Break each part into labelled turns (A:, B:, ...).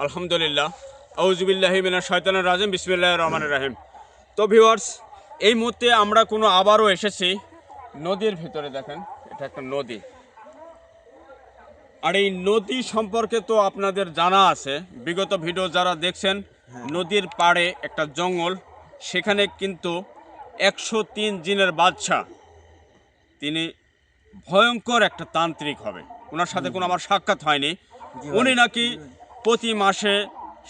A: আলহামদুলিল্লাহ, আউযুবিল্লাহি মিনাশ শাইতানির রাজিম, বিসমিল্লাহির রহমানির রহিম। তো ভিউয়ার্স, এই মুহূর্তে আমরা আবারও এসেছি নদীর ভিতরে। দেখেন, এটা একটা নদী, আর এই নদী সম্পর্কে তো আপনাদের জানা আছে। বিগত ভিডিও যারা দেখছেন, নদীর পাড়ে একটা জঙ্গল, সেখানে কিন্তু 103 জিনের বাদশা, তিনি ভয়ঙ্কর একটা তান্ত্রিক হবে। ওনার সাথে কোনো আমার সাক্ষাৎ হয়নি। উনি নাকি প্রতি মাসে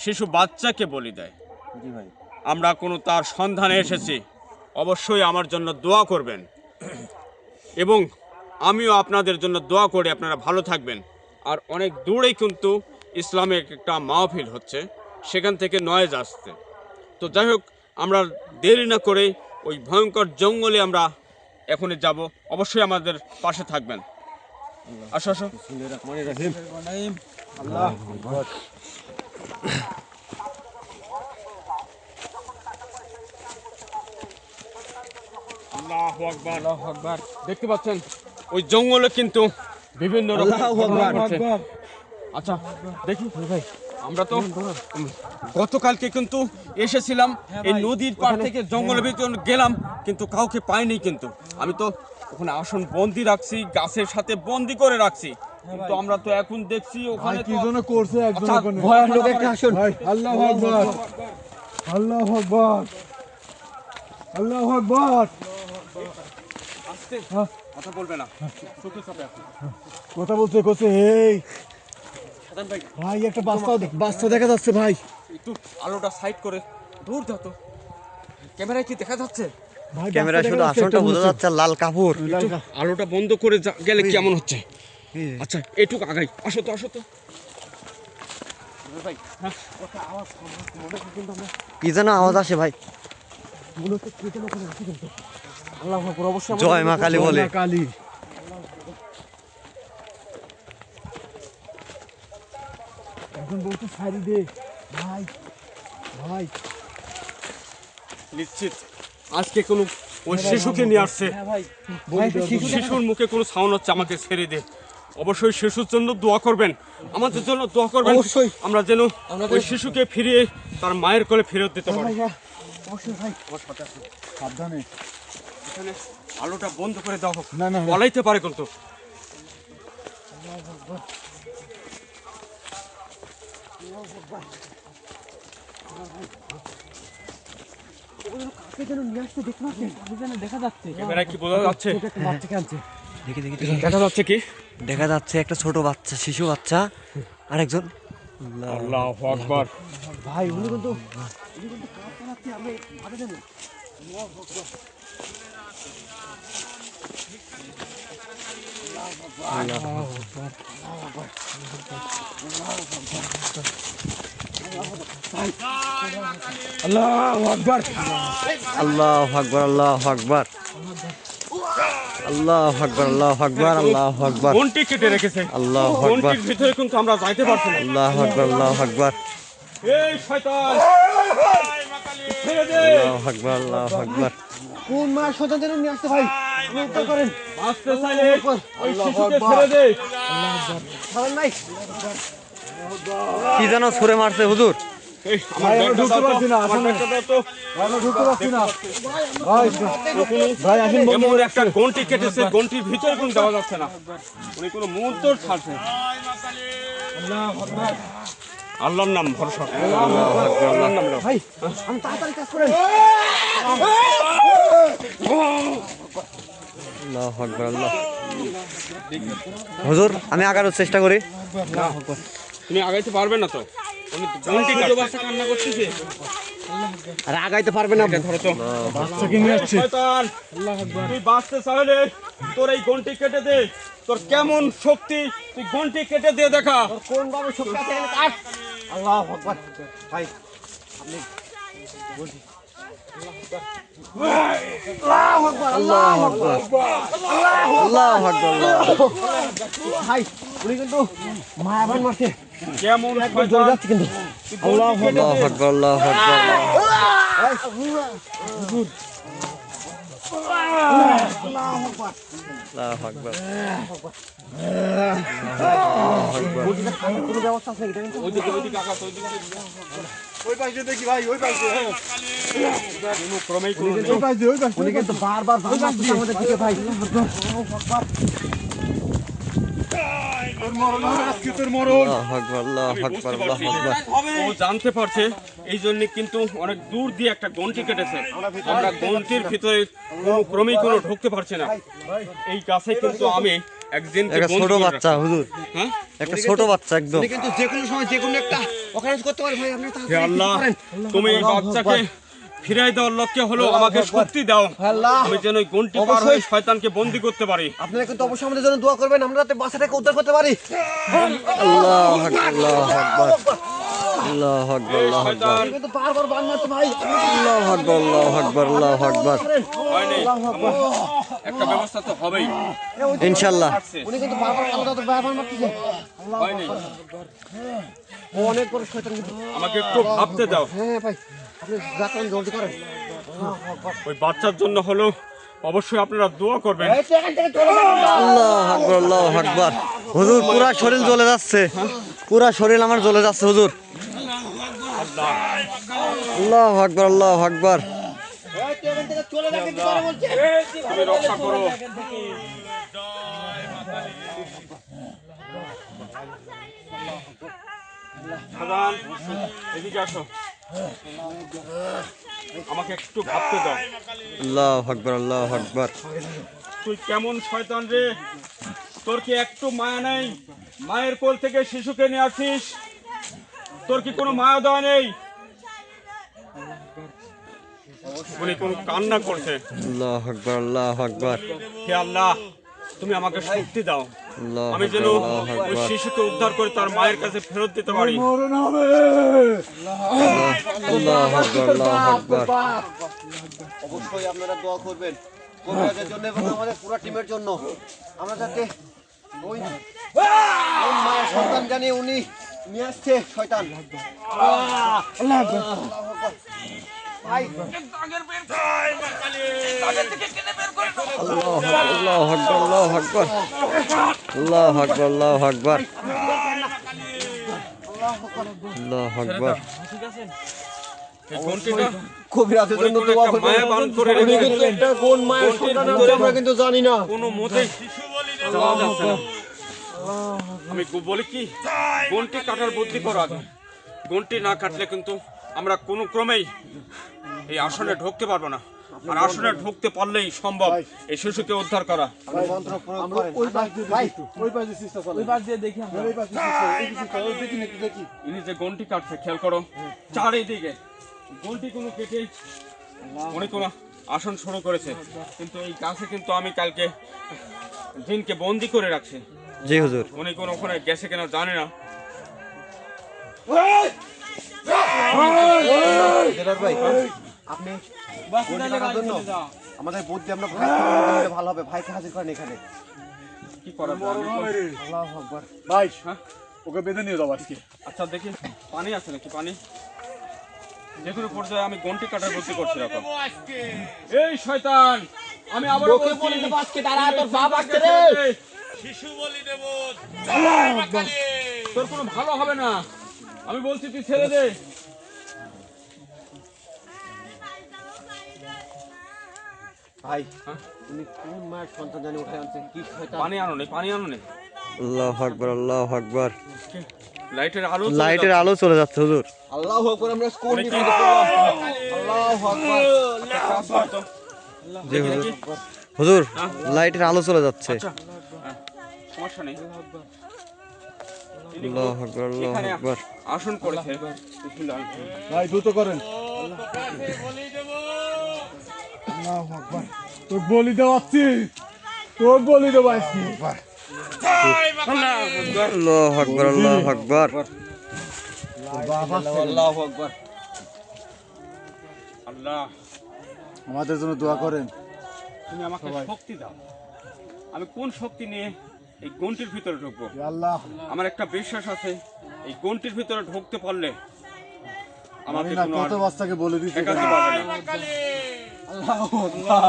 A: শিশু বাচ্চাকে বলি দেয়। আমরা কোনো তার সন্ধানে এসেছি, অবশ্যই আমার জন্য দোয়া করবেন এবং আমিও আপনাদের জন্য দোয়া করি আপনারা ভালো থাকবেন। আর অনেক দূরেই কিন্তু ইসলামের একটা মাহফিল হচ্ছে, সেখান থেকে নয়েজ আসছে। তো যাই হোক, আমরা দেরি না করে ওই ভয়ঙ্কর জঙ্গলে আমরা এখনই যাব। অবশ্যই আমাদের পাশে থাকবেন। আসো আসো। আল্লাহু আকবার, আল্লাহু আকবার। দেখতে পাচ্ছেন ওই জঙ্গলে কিন্তু বিভিন্ন রকম ঘটনা ঘটছে। আচ্ছা দেখি ভাই, আমরা তো গতকালকে কিন্তু এসেছিলাম এই নদীর পাড় থেকে জঙ্গলের ভিতরে গেলাম, কিন্তু কাউকে পাইনি। কিন্তু আমি তো ওখানে আসন বন্দি রাখছি, গাছের সাথে বন্দি করে রাখছি, কিন্তু আমরা তো এখন দেখছি ওখানে
B: কি জন্য করছে একজন ওখানে
A: ভয়ানক একটা আসন।
B: আল্লাহু আকবার, আল্লাহু আকবার, আল্লাহু আকবার।
A: আস্তে কথা বলবে না, চোখে চাপে আছে।
B: কথা বলতে কইছে এই
A: সাধারণ ভাই,
B: ভাই একটা বাচ্চা দেখা যাচ্ছে ভাই।
A: একটু আলোটা সাইড করে দূর দাও তো। ক্যামেরায় কি দেখা যাচ্ছে?
B: ভাই
C: ক্যামেরা শুধু আসনটা বোঝা যাচ্ছে, লাল কাপড়।
A: একটু আলোটা বন্ধ করে গেলে কেমন হচ্ছে? আচ্ছা এইটুকু আগাই, আসো তো আসো তো ভাই। হ্যাঁ,
C: কি যেন আওয়াজ আসে ভাই,
A: আল্লাহু আকবার। অবশ্যই
C: জয় মা কালী বলে।
B: কালী এখন বলতে সারি দে ভাই, ভাই
A: নিশ্চিত আজকে কোনো ওই শিশুকে নিয়ে আসছে। শিশুর মুখে কোনো সাউন্ড হচ্ছে, আমাকে ছেড়ে দে। অবশ্যই শিশুর জন্য দোয়া করবেন, আমাদের জন্য দোয়া করবেন।
B: অবশ্যই।
A: আমরা যেন ওই শিশুকে ফিরিয়ে তার মায়ের কোলে ফেরত দিতে পারি।
B: অবশ্যই ভাই, সাবধানে।
A: এখানে আলোটা বন্ধ করে দেওয়া হোক,
B: না, না, না।
A: বলাইতে পারে কিন্তু।
B: দেখা যাচ্ছে
A: ক্যামেরায় কি বোঝা যাচ্ছে?
C: দেখি দেখি
A: দেখা যাচ্ছে কি?
C: দেখা যাচ্ছে একটা ছোট বাচ্চা, শিশু বাচ্চা, আরেকজন।
A: আল্লাহু আকবার।
B: ভাই উনি কিন্তু আল্লাহু আকবার,
C: আল্লাহু আকবার, আল্লাহু আকবার, আল্লাহু আকবার, আল্লাহু আকবার, আল্লাহু আকবার,
A: কোনটি কেটে রেখেছে?
C: আল্লাহু আকবার,
A: কোনটির ভিতরে কিন্তু আমরা যাইতে পারছি না।
C: আল্লাহু আকবার, আল্লাহু আকবার,
A: এই শয়তান, ছেড়ে দে।
C: আল্লাহু আকবার, আল্লাহু আকবার।
B: কোন মা সন্তান যেন নিয়ে আসছে ভাই, আপনি উদ্ধার করেন।
A: বাঁচতে চাইলে ওই শিশুকে ছেড়ে দে।
B: ছাড়েন নাই
C: কি যেন ছুড়ে মারছে হুজুর।
A: এই, আমার
B: ভাই, আমরা
A: ব্যাগটা
B: ঢুকতে
A: দাও তো,
B: পারছি না,
A: আমার
B: আসলে।
A: ব্যাগটা দাও তো।
B: আমরা ঢুকতে পারছি না ভাই, ভাই আসেন বন্ধু।
A: এমন একটা গন্টি কেটেছে, গন্টির ভিতরে কোনো দেওয়া যাচ্ছে না। উনি কোনো মুহূর্ত ছাড়ছে। আল্লাহর নাম ভরসা, আল্লাহর নাম নাও।
B: ভাই আমি তাড়াতাড়ি কাজ করেন।
C: আল্লাহু আকবার, আল্লাহ। হুজুর আমি আগানোর চেষ্টা করি।
A: তুমি আগাইতে পারবে না তো? উনি গন্টি কাটছে। কান্না করতেছে।
C: আর আগাইতে পারবে না।
A: ধরো তো।
B: বাচ্চাকে নিয়ে আসছে।
A: শয়তান, তুই বাঁচতে চাইলে তোর এই গন্টি কেটে দে। তোর কেমন শক্তি, তুই গন্টি কেটে দিয়ে দেখা।
B: কোন ভাবে শক্তি আছে এখানে কাট। আল্লাহু আকবার। ভাই আপনি আল্লাহু আকবার, আল্লাহু আকবার,
C: আল্লাহু আকবার,
B: ভাই উনি কিন্তু মায়াবান মারছে,
A: কেমন
B: একবার জোরে যাচ্ছে কিন্তু।
A: আল্লাহু
C: আল্লাহু আকবার, আল্লাহু আকবার, আল্লাহু আকবার।
B: কোনো ব্যবস্থা আছে এটা কিন্তু
A: ওইদিকে আকাশ, ওইদিকে।
B: ওই পাশে দেখি ভাই, ওই পাশে
A: কোনো ক্রমেই কোনো নেই।
B: ওই পাশে উনি কিন্তু বারবার ভাঙছে আমাদের দিকে ভাই। তোর মরণ আজকে, তোর মরণ।
C: আল্লাহু আকবার, আল্লাহু
A: আমি বুঝতে
C: আকবার, আল্লাহু
A: পারছি।
C: আকবার।
A: ও জানতে পারছে, এই জন্য কিন্তু অনেক দূর দিয়ে একটা গন্টি কেটেছে। আমরা গন্টির ভিতরে কোনো ক্রমেই কোনো ঢুকতে পারছে না। এই গাছে কিন্তু আমি একদিনকে
C: একটা
A: বন্দি
C: ছোট
A: করে
C: বাচ্চা হুজুর,
A: হ্যাঁ?
C: একটা ছোট বাচ্চা একদম।
B: উনি কিন্তু যে কোনো সময় যে কোনো একটা অকারেন্স করতে পারে ভাই। আপনি
A: হে
B: তাড়াতাড়ি
A: আল্লাহ,
B: করেন।
A: তুমি এই বাচ্চাকে ফিরাই দেওয়ার লক্ষ্যে হলো আমাকে শক্তি দাও,
B: আল্লাহ,
A: আমি যেন ওই গন্টি পার হয়ে শয়তানকে বন্দি করতে পারি।
B: আপনারা কিন্তু অবশ্যই আমাদের জন্য দোয়া করবেন, আমরা যাতে বাচ্চাটাকে উদ্ধার করতে পারি।
C: আল্লাহু আকবার, আল্লাহু আকবার, আল্লাহু আকবার,
A: এই
C: আল্লাহু আকবার,
A: শয়তান
B: উনি কিন্তু বারবার বান মারছে ভাই।
C: আল্লাহু আকবার, আল্লাহু আকবার, আল্লাহু আকবার।
A: হয়নি, একটা ব্যবস্থা তো হবেই।
C: ইনশাআল্লাহ।
A: আসছে,
B: উনি কিন্তু বারবার আলাদা বারবার মারতেছে।
A: হয়নি।
B: ও অনেক বড় শয়তান কিন্তু।
A: আমাকে একটু ভাবতে দাও।
B: হ্যাঁ ভাই, আপনি যা করেন জলদি করেন।
A: ওই বাচ্চার জন্য হলো অবশ্যই আপনারা দোয়া করবেন।
B: এই তো এখান থেকে চলে যাবেন না।
C: আল্লাহু আকবার, আল্লাহু আকবার। হুজুর পুরা শরীর জ্বলে যাচ্ছে, পুরা শরীর আমার জ্বলে যাচ্ছে হুজুর।
A: আল্লাহ,
C: আল্লাহু আকবার, আল্লাহু আকবার।
B: এই তো এখান থেকে চলে যাবেন কি করে বলছে?
A: তুমি রক্ষা করো। সাদান, এদিকে আসো, আমাকে একটু ভাবতে দাও।
C: আল্লাহু আকবার, আল্লাহু আকবার।
A: তুই কেমন শয়তান রে, তোর কি একটু মায়া নেই? মায়ের কোল থেকে শিশুকে নিয়ে আসিস, তোর কি কোনো মায়া দেওয়া নেই? উনি কোন কান্না করছে।
C: আল্লাহু আকবার, আল্লাহু আকবার,
A: হে আল্লাহ, তুমি আমাকে শক্তি দাও,
C: আল্লাহু
A: আমি যেন
C: আকবার, আল্লাহু
A: ওই
C: আকবার,
A: শিশুকে উদ্ধার করে তার মায়ের কাছে ফেরত দিতে পারি।
C: আল্লাহু আকবার, আল্লাহু আকবার।
B: অবশ্যই আপনারা দোয়া করবেন কবিরাজের জন্য এবং আমাদের পুরো টিমের জন্য, আমরা যাতে ওই ওই মায়ের সন্তান জানি উনি নিয়ে আসছে শয়তান। আল্লাহ আকবার। ভাই
C: আল্লাহু আকবার, আল্লাহু আকবার, আল্লাহু আকবার, আল্লাহু আকবার, আল্লাহু আকবার, আল্লাহু আকবার।
A: এই ঘন্টিটা
B: কবিরাজের জন্য
A: কোনো
B: দোয়া
A: একটা
B: করবেন।
A: মায়া বারণ করে
B: উনি
A: রেখে
B: কিন্তু একটা কোন মায়ের
A: ঘন্টির
B: সন্তান
A: ভিতরে
B: আমরা কিন্তু জানি না।
A: কোনো মতেই যাওয়া যাচ্ছে না। আমি বলি কি, গন্টি কাটার বুদ্ধি করো আগে। গন্টি না কাটলে কিন্তু আমরা কোনো ক্রমেই এই আসনে ঢুকতে পারবো না। আর আসনে ঢুকতে পারলেই সম্ভব এই শিশুকে উদ্ধার করা।
B: মন্ত্র প্রয়োগ করেন। ভাই
A: ইনি যে গন্টি কাটছে খেয়াল করো, চারিদিকে গন্টি কোনো কেটে উনি কোনো আসন শুরু করেছে, কিন্তু এই গাছে কিন্তু আমি কালকে জিনকে বন্দি করে রাখছি।
C: জি হুজুর।
A: উনি কোনো ওখানে গেছে কিনা জানি না।
B: জেলার ভাই, আপনি গন্ডি কাটার জন্য আমাদের বুদ্ধি আমরা ভাই ভালো হবে। ভাইকে হাজির করেন এখানে।
A: কি করা যায়?
B: আল্লাহু আকবার।
D: ভাই
A: হ্যাঁ?
D: ওকে বেঁধে নিয়ে যাবো আজকে।
A: আচ্ছা দেখি পানি আছে নাকি, পানি। যে কোনো পর্যায়ে আমি গন্টি কাটার বুদ্ধি করছি এখন। এই শয়তান, আমি আবার বলি দেব আজকে, দাঁড়া, তোর বাপ আসছে রে। শিশু বলি দেব, তোর কোনো ভালো হবে না, আমি বলছি তুই ছেড়ে দে।
B: ভাই উনি কোন মায়ের সন্তান জানি উঠে আনছেন, কি শয়তান।
A: পানি আনো নি, পানি আনো নি।
C: আল্লাহু আকবার, আল্লাহু আকবার।
A: লাইটের আলো,
C: লাইটের আলো চলে যাচ্ছে হুজুর।
B: আল্লাহু আকবার। আমরা কোন
A: অনেক
B: বিপদে পড়লাম। আল্লাহু আকবার।
C: জি হুজুর। হুজুর লাইটের আলো চলে যাচ্ছে।
A: আচ্ছা, সমস্যা নেই।
C: আল্লাহু আকবার, আল্লাহু
A: এখানে
C: আকবার।
A: আসন করেছে। বিসমিল্লাহ।
D: ভাই দ্রুত করেন। আল্লাহু আকবার। তোর বলি দেওয়াচ্ছি, তোর বলি দেবো আজকে।
C: আল্লাহু আকবার, আল্লাহু আকবার।
B: আল্লাহু আকবার।
A: আল্লাহ,
D: আমাদের জন্য দোয়া করেন।
A: তুমি আমাকে শক্তি দাও। আমি কোন শক্তি নিয়ে এই গন্টির ভিতরে ঢুকবো?
D: হে আল্লাহ,
A: আমার একটা বিশ্বাস আছে, এই গন্টির ভিতরে ঢুকতে পারলে আমাকে
D: আমি না
A: কোনো
D: কত
A: আর
D: বাচ্চাকে বলে দিচ্ছি।
A: ঠেকাতে পারবে না।
B: আল্লাহু আকবার।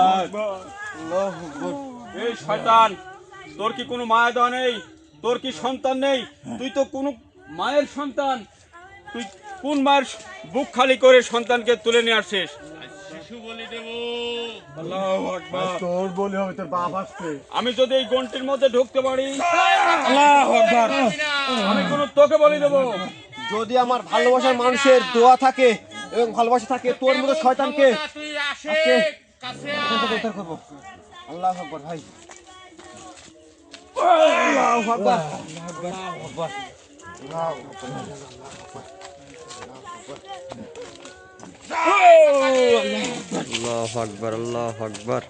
B: আল্লাহু আকবার।
A: এই শয়তান, তোর কি কোনো মায়া দয়া নেই? তোর কি সন্তান নেই? তুই তো কোনো মায়ের সন্তান। তুই কোন মায়ের বুক খালি করে সন্তানকে তুলে নিয়ে আসছিস? শিশু বলি দেব। আল্লাহু আকবার।
D: তোর বলি হবে, তোর বাপ আসছে।
A: আমি যদি এই গন্টির মধ্যে ঢুকতে পারি, আল্লাহু আকবার, আমি কোন তোকে বলি দেব।
B: যদি আমার ভালোবাসার মানুষের দোয়া থাকে এবং ভালোবাসা থাকে, তোর মতো শয়তানকে আজকে এখান থেকে উদ্ধার করবো। আল্লাহু আকবার ভাই। আল্লাহু আকবার।
C: আল্লাহু আকবার, আল্লাহু আকবার।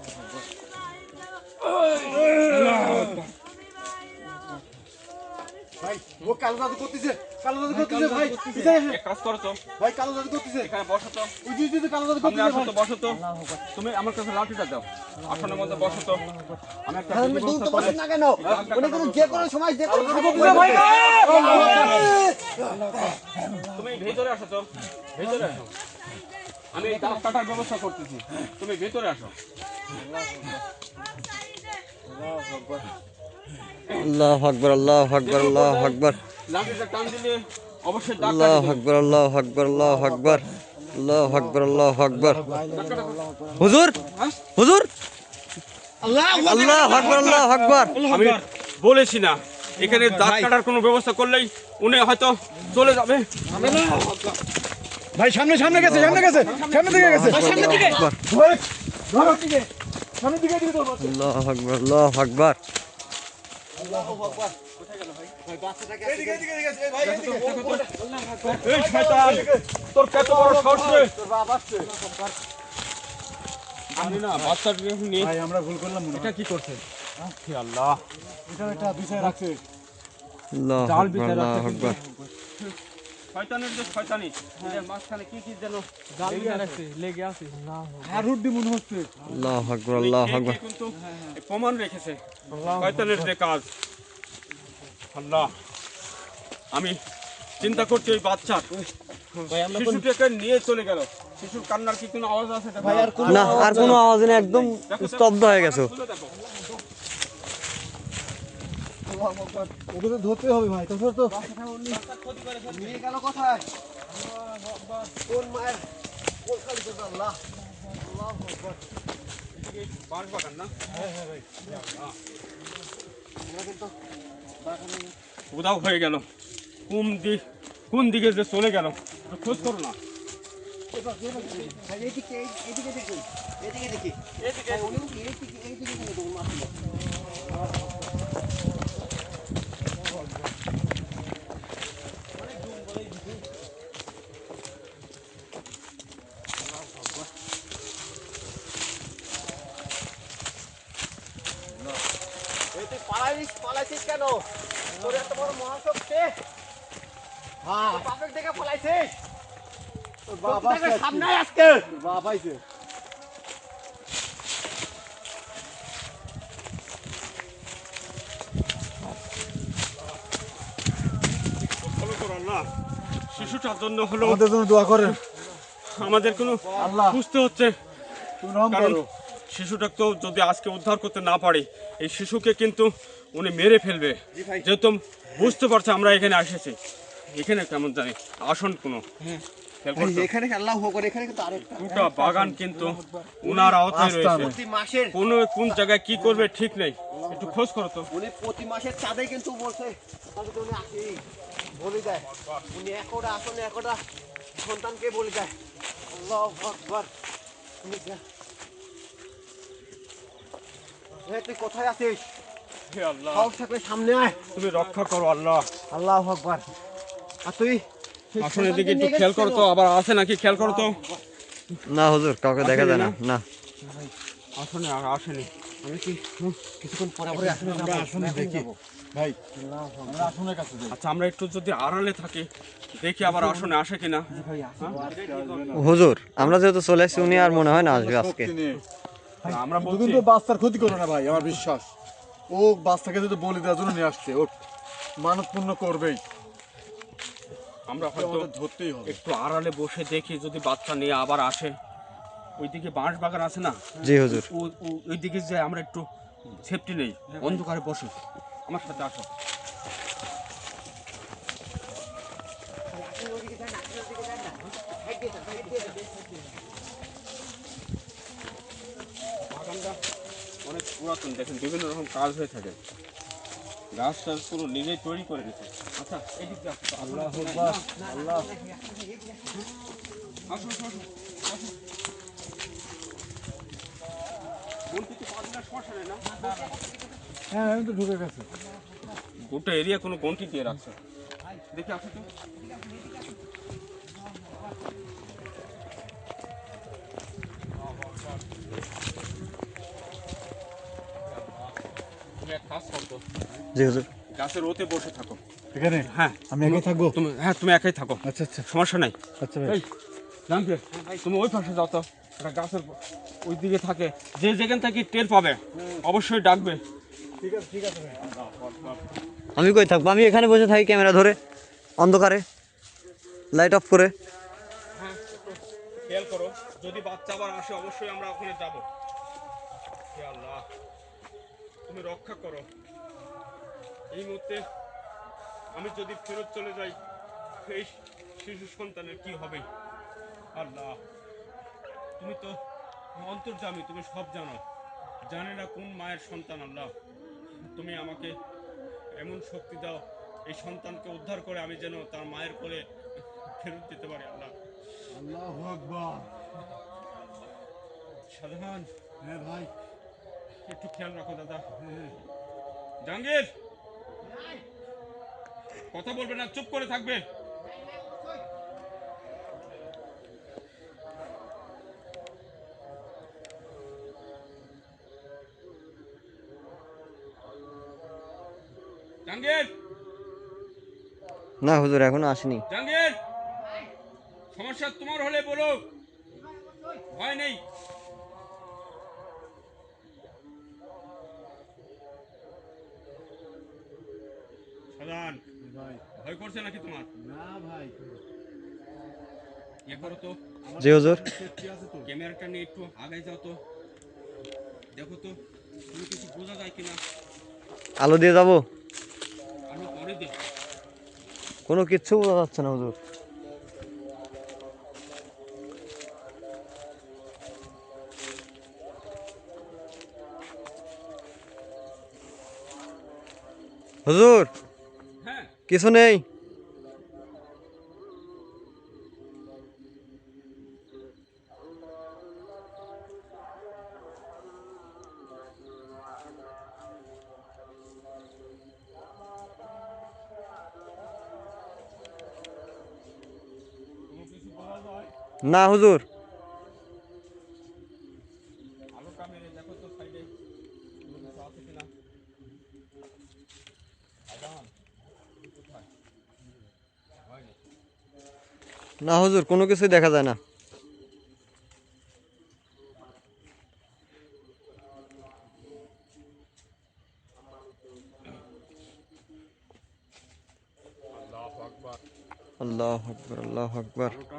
B: ভাই ও কালো জাদু করতেছে, কালো জাদু করতেছে ভাই। পিছায় আসেন।
A: এক কাজ করো তো,
B: ভাই কালো জাদু করতেছে।
A: এখানে বসো তো।
B: ওই যে কালো জাদু
A: সামনে
B: করতেছে
A: আসো
B: ভাই।
A: তো, বসো তো। তুমি আমার কাছে লাঠিটা দাও, আসনের মধ্যে বসো তো। আমি একটা
B: আমি
A: ব্যবস্থা
B: তো
A: করে-
B: বসেন না কেন? উনি কিন্তু যে কোনো সময় যে কোনো
A: ভাই, তুমি ভেতরে আসো তো, ভেতরে আসো। আমি এই দাঁত কাটার ব্যবস্থা করতেছি, তুমি ভেতরে আসো।
C: আল্লাহু আকবার, আল্লাহু আকবার, আল্লাহু আকবার।
A: লাঠিটা টান দিলে অবশ্যই দাঁত
C: আল্লাহু
A: কাটবে।
C: আকবার, আল্লাহু আকবার, আল্লাহু আকবার, আল্লাহু আকবার, আল্লাহু আকবার। হুজুর, হুজুর, আল্লাহু আকবার, আল্লাহু আকবার।
A: আমি বলেছি না, এখানে দাঁত কাটার কোনো ব্যবস্থা করলেই উনি হয়তো চলে যাবে।
D: ভাই সামনে সামনে গেছে, সামনে গেছে, সামনে দিকে গেছে, সামনে দিকে। ভাই ধরো দিকে, সামনে দিকে দিকে তোর বাচ্চা।
C: আল্লাহু আকবার, আল্লাহু আকবার।
B: এদিকে এদিকে এদিকে এই ভাই এদিকে।
A: এই শয়তান, তোর কত বড় সাহস রে?
B: তোর বাপ আসছে।
A: আমি না বাচ্চাটাকে নিয়ে
D: ভাই আমরা ভুল করলাম মনে হয়।
A: এটা কি করছে? হে আল্লাহ,
D: এটা একটা বিষয় রাখছে।
C: আল্লাহু
A: জাল
C: আকবার,
A: বিচার
C: আল্লাহু
A: রাখছে
C: আকবার।
A: শয়তানের যে শয়তানি, এটার মাঝখানে কি কি যেন লেগে আছে।
D: আর রুডি মনে হচ্ছে।
C: আল্লাহু আকবার, আল্লাহু
A: কে
C: আকবার।
A: কে কিন্তু প্রমাণ রেখেছে শয়তানের যে কাজ। আল্লাহ, আমি চিন্তা করছি ওই বাচ্চা শিশুটাকে নিয়ে চলে গেল। শিশুর কান্নার কি কোনো আওয়াজ আছে?
B: ভাই আর কোন
C: না, আর কোনো আওয়াজ নেই, একদম স্তব্ধ হয়ে গেছে।
A: খুলে দেখো।
D: ওকে তো ধরতে হবে ভাই, তাছাড়া তো
B: নিয়ে গেল কোথায়? কোন মায়ের কোন খালি করবে আল্লাহ? আল্লাহু আকবার।
A: এদিকে বাঁশ বাগান না?
B: আমরা কিন্তু
A: উধাও হয়ে গেল। কোন দিকে যে চলে গেল একটু খোঁজ করো না।
B: ভাই এদিকে এদিকে দেখুন, এদিকে দেখি।
A: এদিকে
B: ভাই উনি কি এইদিকে কেন দৌড় মারছিল? এই তুই পালাইছিস কেন? তোর এত বড় মহাশক্তি। হ্যাঁ বাপের দিকে পালাইছিস। তোর বাবা সামনে আজকে। তোর বাবা আইছে।
A: ফলো করো আল্লাহ। শিশুটার জন্য হলো
D: আমাদের জন্য দোয়া করেন।
A: আমাদের কোনো
D: আল্লাহ
A: বুঝতে হচ্ছে,
D: তুমি রহম
A: কারণ
D: করো।
A: শিশুটাকে তো যদি আজকে উদ্ধার করতে না পারি, এই শিশুকে কিন্তু উনি মেরে ফেলবে। যেহেতু বুঝতে পারছে আমরা এখানে এসেছি। এখানে কেমন জানি আসন কোনো খেয়াল করছো?
B: এখানে আল্লাহ করে এখানে কিন্তু আরেকটা
A: গোটা বাগান কিন্তু উনার আওতায় রয়েছে।
B: প্রতি মাসের
A: কোন জায়গায় কি করবে ঠিক নেই, একটু খোঁজ করো তো।
B: উনি প্রতি মাসের চাঁদে কিন্তু বলছে তাহলে তো উনি আসি বলে দেয়। উনি একটা আসনে একটা সন্তানকে বলে দেয়। আল্লাহু আকবার। উনি তুই কোথায় আছিস?
A: হে আল্লাহ,
B: সাহস থাকলে সামনে আয়।
A: তুমি রক্ষা করো আল্লাহ।
B: আল্লাহু আকবার। আর তুই
A: আসনের দিকে একটু খেয়াল করো তো, আবার আছে নাকি খেয়াল করো তো।
C: না হুজুর, কাউকে দেখা যায় না। না,
A: আসনে আর আসেনি।
B: আমি কি কিছুক্ষণ পরে পরে আসনে
D: আমরা আসনে দেখি ভাই, আমরা আসনের কাছে যাই।
A: আচ্ছা, আমরা একটু যদি আড়ালে থাকি, দেখি আবার আসনে আসে কিনা।
C: হুজুর আমরা যেহেতু চলে আসছি, উনি আর মনে হয় না আসবে আজকে।
D: শক্তি নিয়ে।
A: আমরা
D: কিন্তু
A: বলছি
D: কিন্তু বাচ্চার ক্ষতি করো না ভাই, আমার বিশ্বাস। ও বাচ্চাকে যদি বলি দেওয়ার জন্য নিয়ে আসছে, ও মানত পূর্ণ করবেই।
A: আমরা হয়তো
D: আমাদের ধরতেই হবে।
A: একটু আড়ালে বসে দেখি যদি বাচ্চা নিয়ে আবার আসে। ওইদিকে বাঁশ বাগান আছে না,
C: জি হুজুর।
A: ওইদিকে যে আমরা একটু সেফটি নেই, অন্ধকারে বসে আমার সাথে আসো। বাগানটা অনেক পুরাতন, দেখেন বিভিন্ন রকম কাজ হয়ে থাকে, গাছ টাছ পুরো নিজেই তৈরি করে দিতে। আচ্ছা এই দিক দিয়ে আসো। আল্লাহ আল্লাহ, আসো আসো আসো আসো। বলতে তো পারবি না, সমস্যা নেই না।
D: হ্যাঁ আমি তো ঢুকে গেছে।
A: গোটা এরিয়া কোনো গন্টি দিয়ে রাখছে, দেখে আসো তো। তুমি এক কাজ করো,
C: জি হুজুর।
A: গাছের ওতে বসে থাকো।
D: এখানে
A: হ্যাঁ
D: আমি একাই থাকবো?
A: তুমি একাই থাকো।
D: আচ্ছা আচ্ছা
A: সমস্যা নাই।
D: আচ্ছা ভাই।
A: এই জাহাঙ্গীর, তুমি ওই পাশে যাও তো, একটা গাছের ওই দিকে থাকে, যে যেখান থেকে টের পাবে অবশ্যই ডাকবে।
D: ঠিক আছে ঠিক আছে ভাই।
C: আমি কই থাকবো? আমি এখানে বসে থাকি ক্যামেরা ধরে, অন্ধকারে লাইট অফ করে।
A: হ্যাঁ একটু খেয়াল করো, যদি বাচ্চা আবার আসে অবশ্যই আমরা ওখানে যাব। হে আল্লাহ, তুমি রক্ষা করো। এই মুহূর্তে আমি যদি ফেরত চলে যাই, এই শিশু সন্তানের কি হবে? আল্লাহ, তুমি তো অন্তর্যামী, তুমি সব জানো। জানে না কোন মায়ের সন্তান। আল্লাহ, তুমি আমাকে এমন শক্তি দাও, এই সন্তানকে উদ্ধার করে আমি যেন তার মায়ের কোলে ফেরত যেতে পারি। আল্লাহ,
D: আল্লাহু আকবার।
A: সাধারণ
D: হ্যাঁ ভাই।
A: একটু খেয়াল রাখো দাদা। জাহাঙ্গীর, কথা বলবে না, চুপ করে থাকবে। জাহাঙ্গীর,
C: না হুজুর এখনো আসেনি।
A: জাহাঙ্গীর, সমস্যা তোমার হলে বলো, ভয় নেই। সাধারণ
D: ভাই
A: ভয় করছে নাকি তোমার?
D: না ভাই।
A: ইয়ে করো তো,
C: জি হুজুর।
D: সেফটি আছে তো?
A: ক্যামেরাটা নিয়ে একটু আগে যাও তো, দেখো তো তুমি কিছু বোঝা যায় কিনা।
C: আলো দিয়ে যাব?
A: আলো পরে দে।
C: কোনো কিচ্ছু বোঝা যাচ্ছে না হুজুর। হুজুর
A: হ্যাঁ
C: কিছু নেই।
A: কোনো কিছু বোঝা যায়?
C: না হুজুর।
A: আলোটা মেরে দেখো তো সাইডে কোনো কিছু আছে কিনা। সাধারণ তুমি কোথায়? হয়নি।
C: না হুজুর কোনো কিছুই দেখা যায় না।
A: আল্লাহু আকবার।
C: আল্লাহ আকবার আল্লাহ আকবার।
A: আলোটা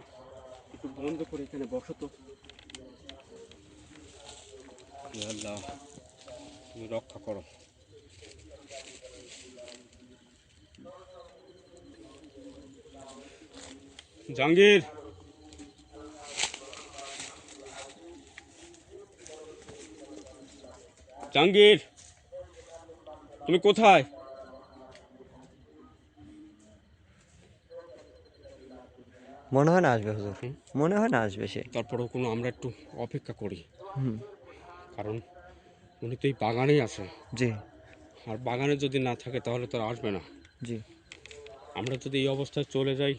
A: একটু বন্ধ করে এখানে বসো তো। হে আল্লাহ, তুমি রক্ষা করো। জাহাঙ্গীর, জাহাঙ্গীর, তুমি কোথায়?
C: মনে হয় না আসবে হুজুর, মনে হয় না আসবে সে।
A: তারপরেও কোনো আমরা একটু অপেক্ষা করি,
C: হুম।
A: কারণ উনি তো এই বাগানেই আছে।
C: জি
A: আর বাগানে যদি না থাকে তাহলে তো আর আসবে না।
C: জি।
A: আমরা যদি এই অবস্থায় চলে যাই,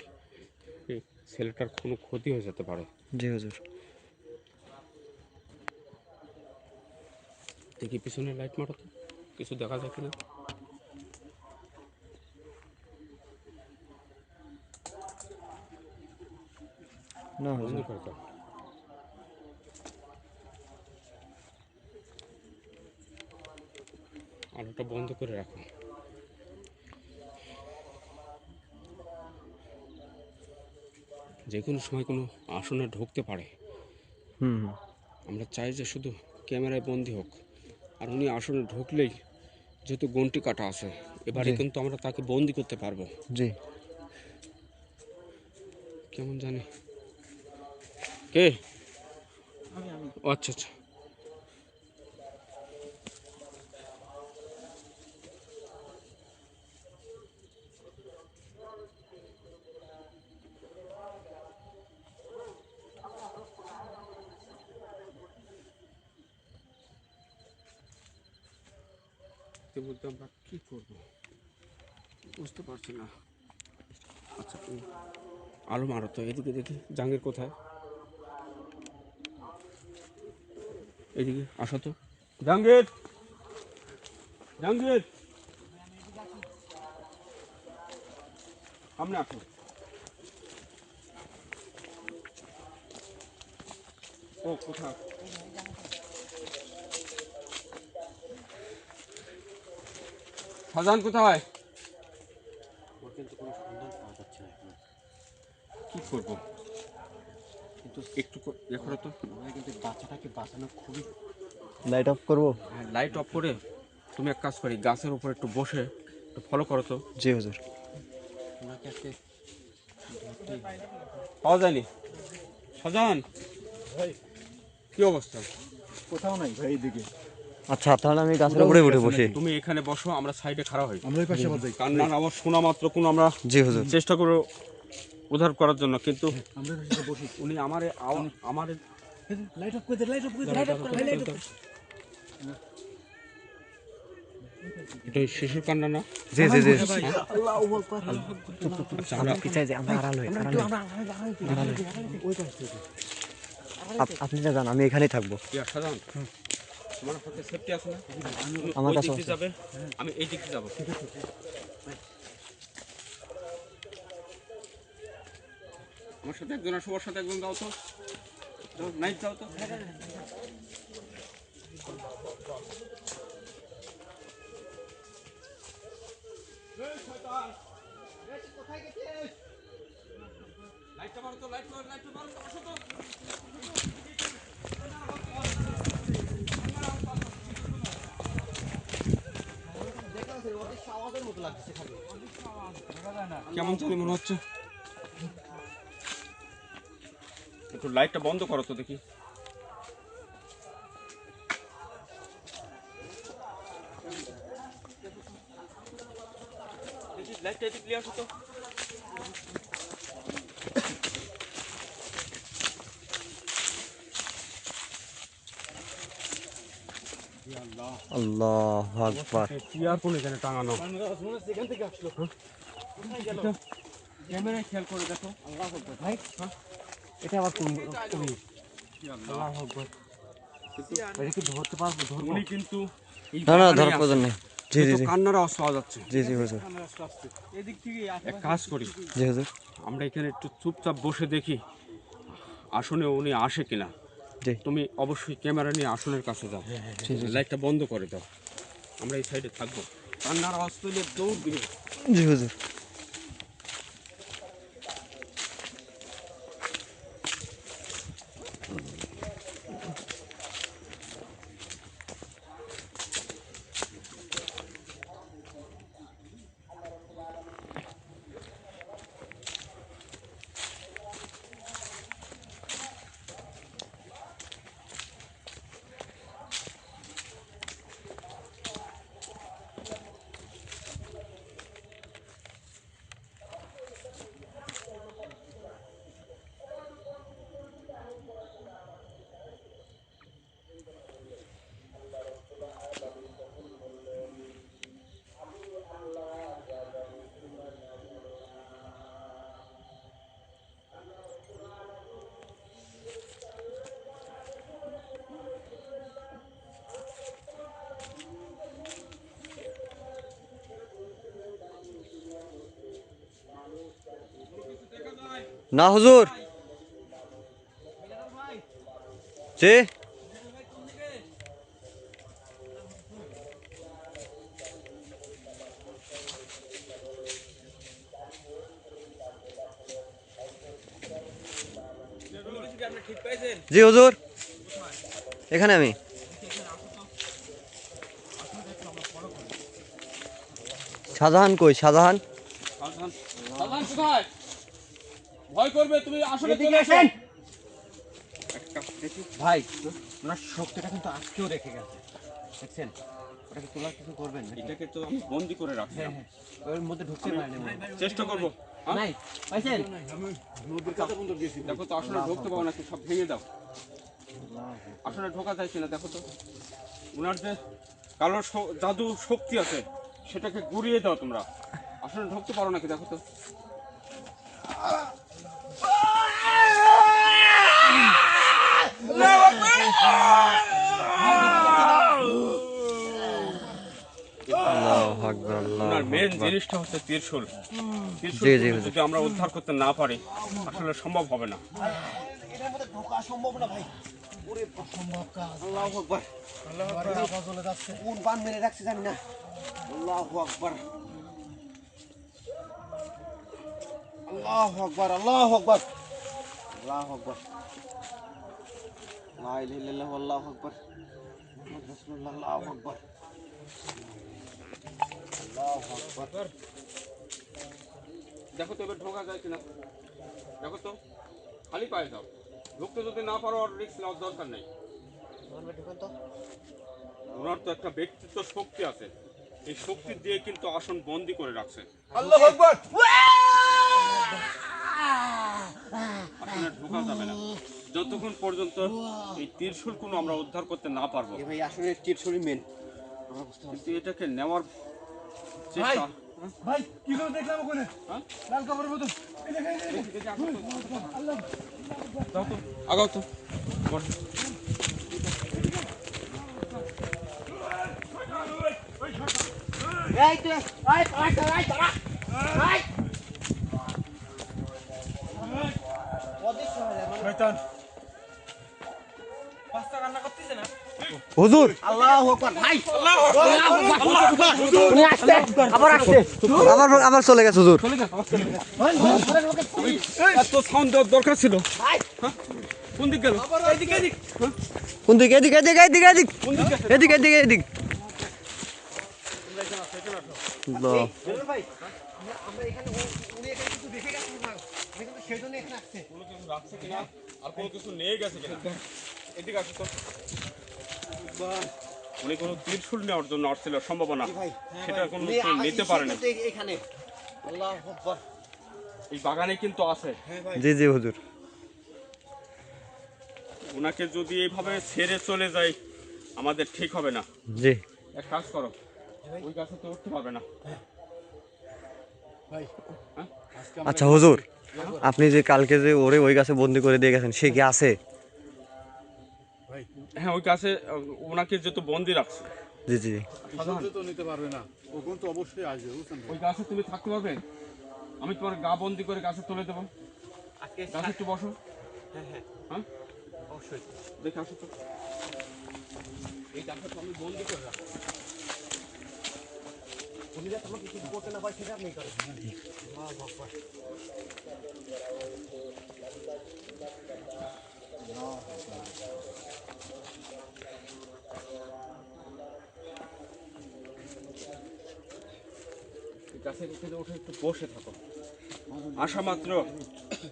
A: এই ছেলেটার কোনো ক্ষতি হয়ে যেতে পারে।
C: জি হুজুর।
A: দেখি পিছনে লাইট মারো তো, কিছু দেখা যায় কিনা।
C: না
A: বন্ধ
C: হুজুর।
A: করে দাও। আলোটা বন্ধ করে রাখো। যে কোনো সময় কোনো আসনে ঢুকতে পারে।
C: হুম হুম।
A: আমরা চাই যে শুধু ক্যামেরায় বন্দি হোক, আর উনি আসনে ঢুকলেই যেহেতু গন্টি কাটা আছে এবারে
C: জি।
A: কিন্তু আমরা তাকে বন্দি করতে পারবো।
C: জি।
A: কেমন জানি কে? ও আচ্ছা আচ্ছা। বলতে আমরা কি করবো বুঝতে পারছি না। আচ্ছা তুমি আলো মারো তো, এদিকে দেখি জাহাঙ্গীর কোথায়, এদিকে আসো তো জাহাঙ্গীর, জাহাঙ্গীর সামনে আসো। ও কোথায়? শাহজাহান কোথায়?
B: ওর কিন্তু কোনো সন্ধান পাওয়া যাচ্ছে না এখন।
A: কি করবো
B: কিন্তু
A: একটু ইয়ে করো তো।
B: আমরা কিন্তু বাচ্চাটাকে বাঁচানো খুবই
C: লাইট অফ করবো?
A: হ্যাঁ লাইট অফ করে তুমি এক কাজ করি গাছের উপর একটু বসে একটু ফলো করো তো।
C: জি হুজুর।
B: ওনাকে আজকে ধরতেই হবে।
A: পাওয়া যায়নি শাহজাহান, কি অবস্থা?
D: কোথাও নাই ভাই এইদিকে।
C: আচ্ছা তাহলে আমি গাছের উপরে উঠে বসি।
A: তুমি এখানে বসো, আমরা সাইডে খাড়া হই।
D: আমরা ওই পাশে আবার যাই।
A: কান্নার আওয়াজ শোনা মাত্র কোন আমরা
C: জি হুজুর।
A: চেষ্টা করো উদ্ধার করার জন্য, কিন্তু
D: আমরা ওই পাশে বসি।
A: উনি আমারে আমারে
D: লাইট অফ করে দে, লাইট অফ করে দে, লাইট অফ করে দে, লাইট অফ করে দে।
A: এটা ওই শিশুর কান্না না?
C: জি জি জি।
A: আচ্ছা আমরা
C: আপনি না যান, আমি এখানেই থাকবো।
A: ইয়া শাহজাহান তোমার হাতে সেফটি আছে না?
C: আমার
A: ওই
C: কাছে
A: দিক দিয়ে
C: আছে।
A: যাবে, আমি এই দিক দিয়ে যাবো। আমার সাথে একজন আর সবার সাথে একজন যাও তো, নাইট যাও তো। লাইটটা মারো তো, লাইটটা মারো তো, আসো তো।
B: আওয়াজের মতো লাগছে খালি।
A: কেমন জানি মনে হচ্ছে। একটু লাইটটা বন্ধ করো তো দেখি। লাইটটা এদিক দিয়ে আসো তো।
C: আল্লাহু আকবার।
A: চেয়ার কোন এখানে টাঙানো?
B: এখান থেকে আসলো।
A: ক্যামেরায় খেয়াল করে দেখো।
B: ভাই এটা আবার কোন কোন এটা কি ধরতে পারবো? ধরবো?
A: উনি কিন্তু এই
C: না না
A: বাগানেই
C: ধরার
A: আছে।
C: প্রয়োজন নেই। জি জি
A: কিন্তু
C: জি।
A: কান্নার আওয়াজ পাওয়া যাচ্ছে।
C: জি জি হুজুর।
A: এক কাজ করি,
C: জি হুজুর।
A: আমরা এখানে একটু চুপচাপ বসে দেখি আসনে উনি আসে কিনা।
C: জি
A: তুমি অবশ্যই ক্যামেরা নিয়ে আসনের কাছে যাও, লাইটটা বন্ধ করে দাও, আমরা এই সাইডে থাকবো। কান্নার আওয়াজ পেলে দৌড় দিবে।
C: জি হুজুর। না হুজুর। জি জি হুজুর, এখানে আমি। শাহজাহান কই শাহজাহান?
A: শাহজাহান শাহজাহান কোথায়? ভয় করবে তুমি আসলে
B: এদিকে
A: চলে আসো।
B: আসেন।
A: একটা দেখি
B: ভাই ওনার শক্তিটা কিন্তু আজকেও রেখে গেছে, দেখছেন? ওটাকে তোলার কিছু করবেন না।
A: এটাকে তো আমি বন্দি করে রাখছি।
B: হ্যাঁ হ্যাঁ, ওর মধ্যে ঢুকতে পারেনি মনে হয়।
A: চেষ্টা করবো। হ্যাঁ?
B: নাই পাইছেন?
A: দেখো তো আসলে ঢুকতে পারো নাকি, সব ভেঙে দাও। আসলে ঢোকা যায় কিনা দেখো তো। ওনার যে কালো জাদু শক্তি আছে সেটাকে গুড়িয়ে দাও তোমরা। আসলে ঢুকতে পারো নাকি দেখো তো।
C: আল্লাহু আকবার আল্লাহু
A: ওনার মেন
C: আকবার।
A: জিনিসটা হচ্ছে ত্রিশূল। ত্রিশূল
C: জি, জি, জি।
A: যদি আমরা উদ্ধার করতে না পারি আসলে সম্ভব হবে না।
B: এটার মধ্যে ঢোকা সম্ভব না ভাই। ওরে অসম্ভব কাজ। আল্লাহু আকবার। আল্লাহু আকবার। আওয়াজ চলে যাচ্ছে। কোন বান মেরে রাখছে জানি না। আল্লাহু আকবার। আল্লাহু আকবার। আল্লাহু আকবার। আল্লাহু আকবার। লা ইলাহা ইল্লাল্লাহু আল্লাহু আকবার। মুহাম্মদ রাসূলুল্লাহ আল্লাহু আকবার। আল্লাহু আকবার।
A: দেখো তো এবার ঢোকা যায় কিনা। দেখো তো খালি পায়ে যাও। ঢুকতে যদি না পারো আর রিস্ক নেওয়ার দরকার নেই।
B: ঢুকেন তো।
A: ওনার তো একটা ব্যক্তিত্ব শক্তি আছে। এই শক্তি দিয়ে কিন্তু আসন বন্দি করে রাখছে।
B: আল্লাহু আকবার।
A: আসলে ঢোকা যাবে না যতক্ষণ পর্যন্ত এই ত্রিশূল কোনো আমরা উদ্ধার করতে না পারবো।
B: এ ভাই আসলে তীরছড়ি মেন। আমরা বুঝতে পারছি।
A: কিন্তু এটাকে নেওয়ার চেষ্টা।
D: ভাই কি করে দেখলাম ওখানে
A: হ্যাঁ?
D: লাল কাপড়ের মতো
A: দেখি, দেখি, যাও তো, আগাও তো।
B: এই তো এই দাঁড়া। এই অদৃশ্য হয়ে যায় মানে।
D: শয়তান
C: হুজুর
B: আল্লাহু আকবার ভাই। আল্লাহু আকবার। উনি আসছে, আবার আসছে।
C: আবার চলে গেছে হুজুর।
A: এত সাউন্ড দেওয়ার দরকার ছিল।
B: ভাই
A: কোন দিক গেল?
B: এদিকে এদিক।
C: কোন দিকে? এদিকে এদিকে এদিকে এদিকে এদিকে এদিকে এদিকে। আল্লাহ।
B: বেরোন ভাই আমরা এখানে উনি এখানে কিছু রেখে গেছে না। আমি কিন্তু সেই জন্য এখানে আসছে।
A: কোনো কিছু রাখছে কিনা আর কোনো কিছু নিয়ে গেছে কিনা। এদিকে আসো তো। উনি কোনো ত্রিশূল নেওয়ার জন্য আসছিল সম্ভাবনা।
B: ভাই
A: সেটা কোনো
B: উনি
A: কিছু নিতে পারেনি।
B: এখানে। আল্লাহু আকবার।
A: এই বাগানে কিন্তু আছে।
C: জি জি হুজুর।
A: ওনাকে যদি এইভাবে ছেড়ে চলে যায় আমাদের ঠিক হবে না।
C: জি।
A: এক কাজ করো, ওই গাছে তো উঠতে পারবে না।
D: ভাই
A: হ্যাঁ?
C: আচ্ছা হুজুর, আপনি যে কালকে যে ওরে ওই গাছে বন্দি করে দিয়ে গেছেন, সে কি আছে?
D: ভাই
A: হ্যাঁ, ওই গাছে ওনাকে যেহেতু বন্দি রাখছে।
C: জি জি।
D: সহজে তো নিতে পারবে না, ওখান তো অবশ্যই আসবে বুঝছেন ভাই?
A: ওই গাছে তুমি থাকতে পারবে? আমি তোমার গা বন্দি করে গাছে তুলে দেবো।
B: আজকে
A: গাছে একটু বসো।
B: হ্যাঁ হ্যাঁ
A: হ্যাঁ,
B: অবশ্যই।
A: দেখে আসো তো। এই গাছে তো আমি বন্দি করে রাখবো।
B: উনি যাতে আমাকে কিছু করতে না পারে সেটা আপনি করেন। আল্লাহু আকবার।
A: এই গাছের এখানে উঠে একটু বসে থাকো। আসা মাত্র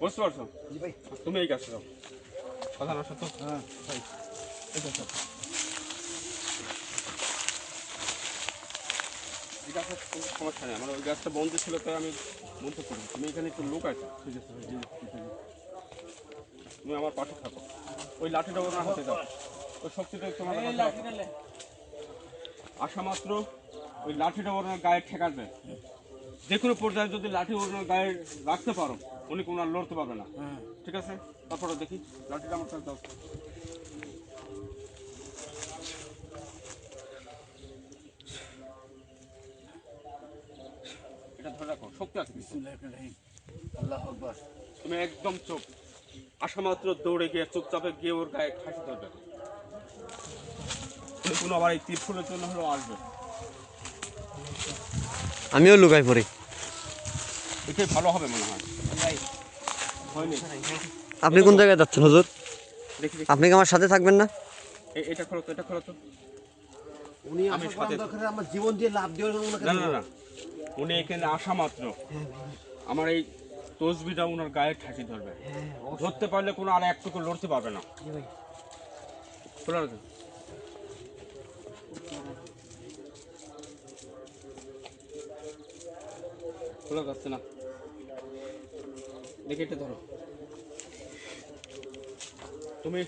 A: বুঝতে পারছো?
B: জি ভাই
A: তুমি এই গাছে যাও। কথা আসো তো।
D: হ্যাঁ ভাই
A: এই গাছে আসো। এই গাছের কোনো সমস্যা নেই। আমার ওই গাছটা বন্ধ ছিল তাই আমি বলতে পারি। তুমি এখানে একটু লোক আছে। ঠিক আছে ভাই, ঠিক আছে। তুমি আমার পাশে থাকো। ওই লাঠিটা ওনার হাতে দাও। ওই শক্তিটা তোমার হাতে দাও। আসা মাত্র ওই লাঠিটা ওনার গায়ে ঠেকাবে। যে কোনো পর্যায়ে যদি লাঠি ওনার গায়ে রাখতে পারো উনি কোনো আর লড়তে পারবে না।
D: হ্যাঁ
A: ঠিক আছে, তারপরে দেখি লাঠিটা আমার কাছে দাও। এটা ধরে রাখো, শক্তি আছে কিন্তু।
D: আল্লাহু আকবার।
A: তুমি একদম চুপ। আসা মাত্র দৌড়ে গিয়ে চুপচাপে গিয়ে ওর গায়ে ঠাসি ধরবে। উনি কোনো আবার এই তীরফুলের জন্য হলেও আসবে।
C: আমিও লুকাই পড়ি।
A: এটাই ভালো হবে মনে হয়। হয়নি?
C: আপনি কোন জায়গায় যাচ্ছেন হুজুর?
A: দেখি দেখি।
C: আপনি কি আমার সাথে থাকবেন না?
A: এটা খোলো তো, এটা খোলো তো।
B: উনি
A: আমি
B: আসার
A: সাথে
B: দরকার আমার জীবন দিয়ে লাভ দেওয়ার জন্য ওনাকে
A: না না না উনি এখানে আসা মাত্র আমার এই তসবিটা ওনার গায়ে ঠাঁকি ধরবে, ধরতে পারলে কোনো আর একটুকু লড়তে পারবে না। খোলা রাখো। খোলা যাচ্ছে না, দেখে এটা ধরো। তুমি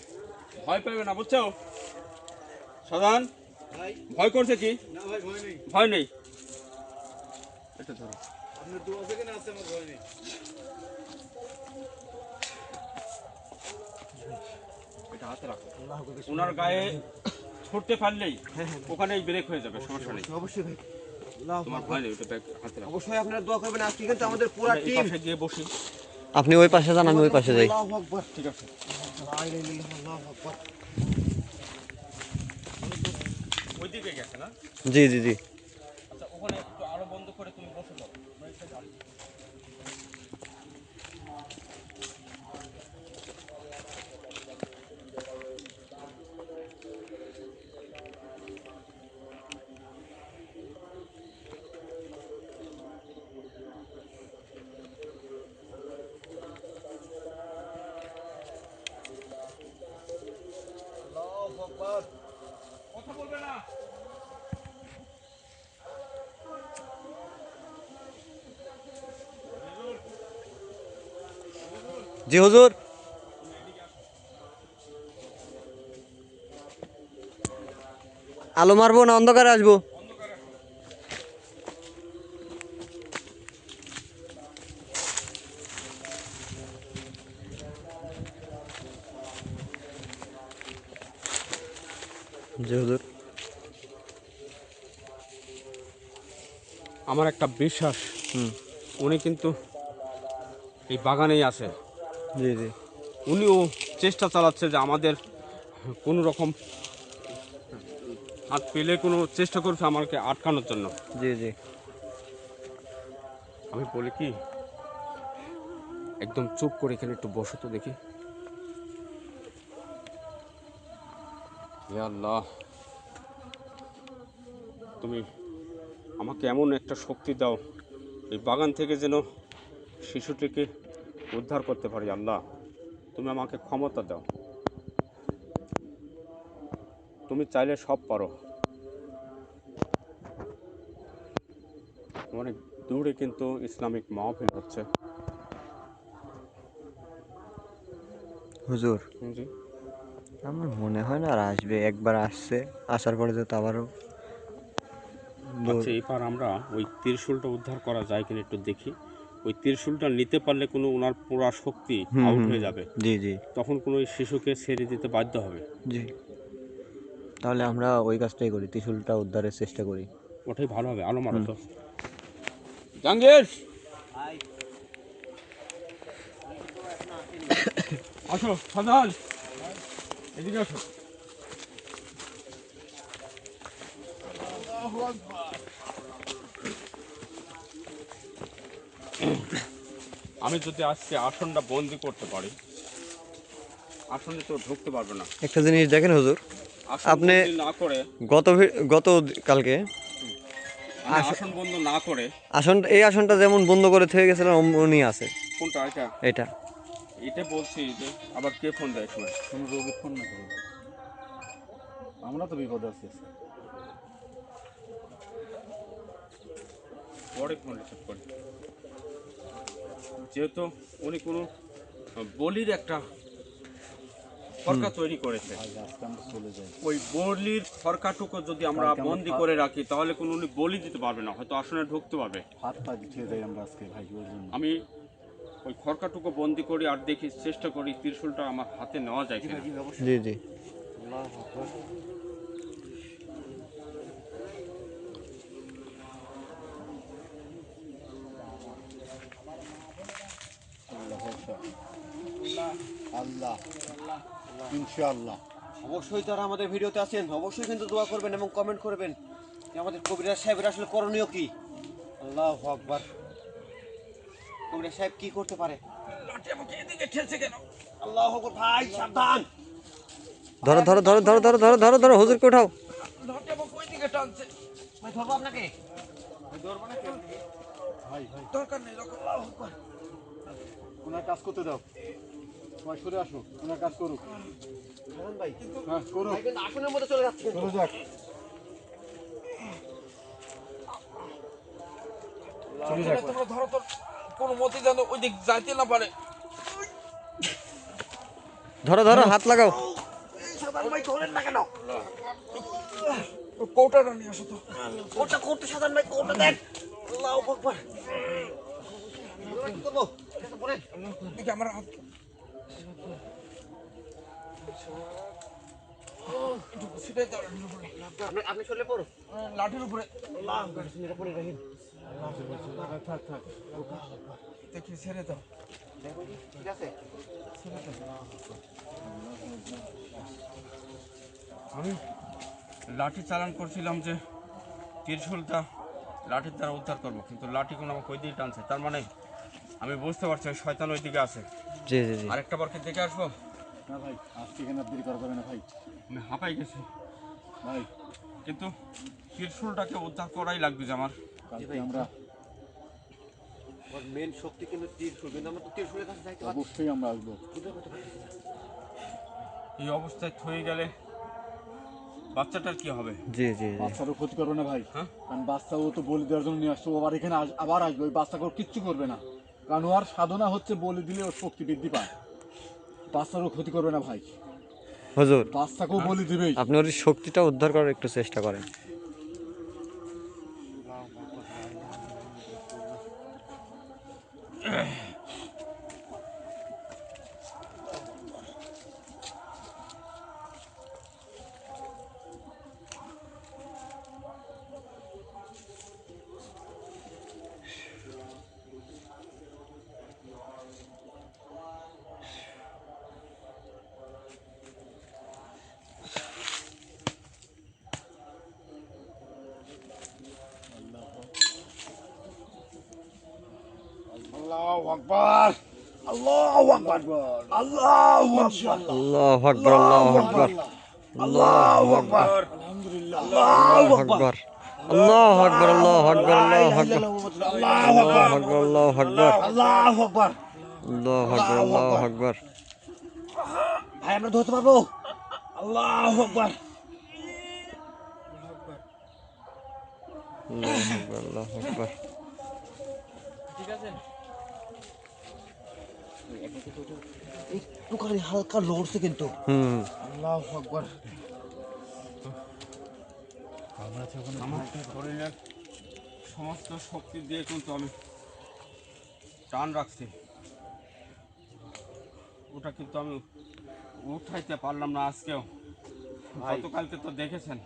A: ভয় পাবে না, বুঝছো সাধারণ? ভয় করছে কি?
D: না ভাই ভয় নেই,
A: ভয় নেই, এটা ধরো।
D: আপনার দোয়া থেকে না আছে, আমার ভয় নেই।
A: এটা হাতে রাখো, ওনার গায়ে ছুটতে পারলেই ওখানেই ব্রেক হয়ে যাবে, সমস্যা নেই।
B: অবশ্যই ভাই। আল্লাহু
A: তোমার
B: আকবার।
A: ভয় নেই, ওটা ব্যাগ হাতে রাখো।
B: অবশ্যই আপনারা দোয়া করবেন। আজকে কিন্তু আমাদের পুরো
A: এই
B: টিম
A: পাশে গিয়ে বসি।
C: আপনি ওই পাশে যান, আমি ওই পাশে যাই।
B: আল্লাহু আকবার।
A: ঠিক আছে,
B: লা ইলাহা ইল্লাল্লাহ, আল্লাহু আকবার।
A: ওইদিকে গেছে না?
C: জি জি জি।
A: আচ্ছা, ওখানে একটু আলো বন্ধ করে তুমি বসে যাও।
B: আল্লাহু আকবার।
A: কথা বলবে না।
C: জি হুজুর। আলো মারবো না অন্ধকারে আসবো? জি হুজুর।
A: আমার একটা বিশ্বাস,
C: হুম।
A: উনি কিন্তু এই বাগানেই আছে।
C: জি জি
A: উনিও চেষ্টা চালাচ্ছে যে আমাদের কোনো রকম হাত পেলে কোনো চেষ্টা করছে আমাকে আটকানোর জন্য।
C: জি জি।
A: আমি বলি কি, একদম চুপ করে এখানে একটু বসো তো দেখি। হে আল্লাহ, তুমি আমাকে এমন একটা শক্তি দাও, এই বাগান থেকে যেন শিশুটিকে উদ্ধার করতে পারি। আল্লাহ, তুমি আমাকে ক্ষমতা দাও। তুমি চাইলে সব পারো। অনেক দূরে কিন্তু ইসলামিক মাহফিল হচ্ছে।
C: হুজুর,
A: জি,
C: আমার মনে হয় না আর আসবে। একবার আসছে, আসার পরে তো আবারও
A: আচ্ছা, এবার আমরা ওই ত্রিশূলটা উদ্ধার করা যায় কিনা একটু দেখি। ওই ত্রিশূলটা নিতে পারলে কোনো ওনার পুরা শক্তি আউট হয়ে যাবে,
C: জি জি
A: তখন কোনো ওই শিশুকে ছেড়ে দিতে বাধ্য হবে।
C: জি। তাহলে আমরা ওই কাজটাই করি, ত্রিশূলটা উদ্ধারের চেষ্টা করি।
A: ওটাই ভালো হবে। আলো মারো তো জাহাঙ্গীর, আসো সাজান, এদিকে আসো। আমি যদি আজকে আসনটা বন্দি করতে পারি, আসনে তো ঢুকতে পারবে না।
C: একটা জিনিস দেখেন হুজুর,
A: আসন
C: আপনি-
A: বন্দি না করে,
C: গত কালকে
A: আমি আসন বন্ধ না করে,
C: এই আসনটা যেমন বন্ধ করে থেকে গেছিলেন অমনি আছে
A: কোনটা এটা?
C: এটা।
A: এটা বলছি যে আবার কে ফোন দেয় সময়?
D: কোনো রোগীর ফোন না করো, আমরা তো বিপদে আছি।
A: পরে ফোন রিসিভ করি। যেহেতু উনি কোনো বলির একটা ফরকা তৈরি করেছে,
D: আজকে আমরা চলে যাই।
A: ওই বলির ফরকাটুকু যদি আমরা
D: কালকে আমরা
A: বন্দি করে রাখি, তাহলে কোনো উনি বলি দিতে পারবে না, হয়তো আসনে ঢুকতে পারবে।
D: হাত পা গুছিয়ে যাই আমরা আজকে ভাই, ওর জন্য।
A: আমি ওই খড়কাটুকু বন্দি করি আর দেখি, চেষ্টা করি ত্রিশূলটা আমার হাতে নেওয়া যায় কিনা।
C: জি জি।
B: আল্লাহু আকবার।
D: আল্লাহ, ইনশাআল্লাহ।
B: অবশ্যই তারা আমাদের ভিডিওতে আছেন, অবশ্যই কিন্তু দোয়া করবেন এবং কমেন্ট করবেন যে আমাদের কবিরাজ সাহেবের আসলে করণীয় কি। আল্লাহু আকবার। কবিরাজ সাহেব কি করতে পারে? আল্লাহু আকবার। ভাই সাবধান।
C: ধরো ধরো ধরো ধরো ধরো ধরো ধরো ধরো হুজুরকে উঠাও।
E: টানছে।
B: ভাই ধরবো আপনাকে?
D: ভাই ভাই
E: দরকার নেই রকম।
D: ওনার কাজ করতে দাও, সবাই সরে আসো, ওনার কাজ করুক।
B: শাহজাহান ভাই,
D: হ্যাঁ করুক,
B: ভাই কিন্তু আসনের মধ্যে চলে যাচ্ছে কিন্তু।
D: চলে যাক।
E: তোমরা ধরো তো, কোনো মতে যেন ওই দিক যাইতে না পারে।
C: ধরো ধরো, হাত লাগাও।
B: শাহজাহান ভাই ধরেন না কেন?
E: ও কৌটাটা নিয়ে আসো তো।
B: কোনটা করতে শাহজাহান ভাই, কোনটা দেন? আল্লাহু আকবার। কি করবো? এটা বলেন।
E: দেখি আমার হাত একটু ছিটাই দাও লাঠির উপরে।
B: আপনি চলে পড়ো।
E: লাঠির উপরে
B: আল্লাহু আকবার, নিরাপদে রাখেন।
D: থাক থাক,
E: দেখি ছেড়ে দাও।
B: দেখো কি, ঠিক আছে?
A: আমি লাঠি চালান করছিলাম যে ত্রিশূলটা লাঠির দ্বারা উদ্ধার করবো, কিন্তু লাঠি কোনো আমাকে ওই দিকে টানছে। তার মানে আমি বুঝতে পারছি ওই শয়তান ওই দিকে আছে।
C: জি জি জি।
A: আরেকটা বার কি দেখে আসবো?
D: না ভাই আজকে এখানে আর দেরি করা যাবে না ভাই।
A: আমি হাঁপাই গেছি,
D: ভাই
A: কিন্তু ত্রিশূলটাকে উদ্ধার করাই লাগবে যে আমার।
D: কালকে আমরা
B: আমার মেন শক্তি কিন্তু ত্রিশূল, কিন্তু আমরা তো ত্রিশূলের কাছে যাইতে পারছি
D: অবশ্যই আমরা আসবো।
A: এই অবস্থায় থয়ে গেলে বাচ্চাটার কি হবে?
C: জি জি জি।
D: বাচ্চারও ক্ষতি করবে না ভাই,
A: হ্যাঁ?
D: কারণ বাচ্চা ও তো বলি দেওয়ার জন্য নিয়ে আসছে, ও আবার এখানে আবার আসবে, ওই বাচ্চাকে ওর কিচ্ছু করবে না, কারণ ওর সাধনা হচ্ছে বলি দিলে ওর শক্তি বৃদ্ধি পায়। বাচ্চারও ক্ষতি করবে না ভাই,
C: হুজুর,
D: বাচ্চাকেও বলি দিবেই।
C: আপনি ওর শক্তিটা উদ্ধার করার একটু চেষ্টা করেন।
D: আল্লাহু আকবার, আল্লাহু আকবার, আল্লাহু আকবার,
C: আল্লাহু আকবার, আল্লাহু আকবার, আল্লাহু আকবার,
D: আলহামদুলিল্লাহ,
C: আল্লাহু আকবার, আল্লাহু আকবার, আল্লাহু আকবার, আল্লাহু আকবার, আল্লাহু আকবার, আল্লাহু আকবার,
D: আল্লাহু আকবার।
C: আল্লাহু আকবার, আল্লাহু আকবার।
B: ভাই আমরা ধরতে পারবো?
D: আল্লাহু আকবার,
C: আল্লাহু আকবার, আল্লাহু আকবার।
B: একটুখানি হালকা লড়ছে কিন্তু।
C: হুম।
D: আল্লাহু আকবার।
A: আমার শরীরের সমস্ত শক্তি দিয়ে কিন্তু আমি টান রাখছি, ওটা কিন্তু আমি উঠাইতে পারলাম না আজকেও। গতকালকে তো দেখেছেন